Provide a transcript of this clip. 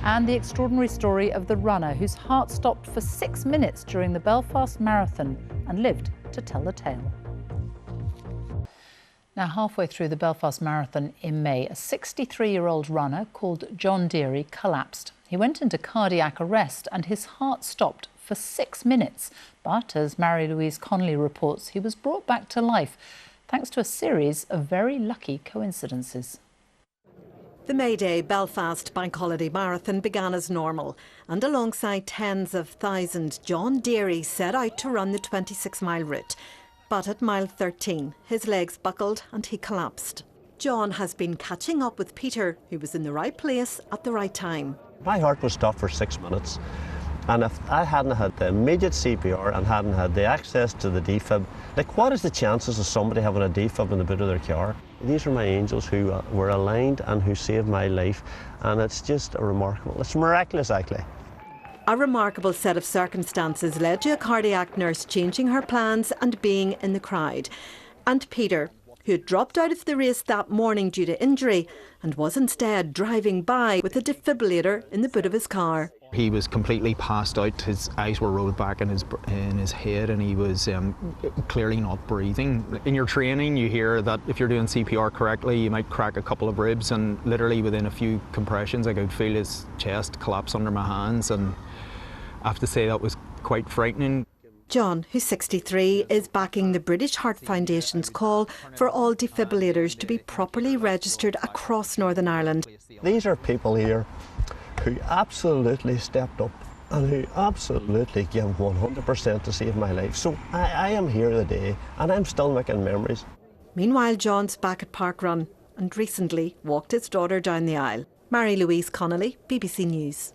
And the extraordinary story of the runner whose heart stopped for 6 minutes during the Belfast Marathon and lived to tell the tale. Now, halfway through the Belfast Marathon in May, a 63-year-old runner called John Deary collapsed. He went into cardiac arrest and his heart stopped for 6 minutes. But, as Mary-Louise Connolly reports, he was brought back to life thanks to a series of very lucky coincidences. The May Day Belfast Bank Holiday Marathon began as normal, and alongside tens of thousands, John Deary set out to run the 26-mile route. But at mile 13, his legs buckled and he collapsed. John has been catching up with Peter, who was in the right place at the right time. My heart was stopped for 6 minutes, and if I hadn't had the immediate CPR and hadn't had the access to the defib, like, what is the chances of somebody having a defib in the boot of their car? These are my angels who were aligned and who saved my life, and it's just it's miraculous actually. A remarkable set of circumstances led to a cardiac nurse changing her plans and being in the crowd. And Peter, who had dropped out of the race that morning due to injury and was instead driving by with a defibrillator in the boot of his car. He was completely passed out, his eyes were rolled back in his head, and he was clearly not breathing. In your training you hear that if you're doing CPR correctly you might crack a couple of ribs, and literally within a few compressions I could feel his chest collapse under my hands, and I have to say that was quite frightening. John, who's 63, is backing the British Heart Foundation's call for all defibrillators to be properly registered across Northern Ireland. These are people here who absolutely stepped up and who absolutely gave 100% to save my life. So I am here today and I'm still making memories. Meanwhile, John's back at Parkrun and recently walked his daughter down the aisle. Mary-Louise Connolly, BBC News.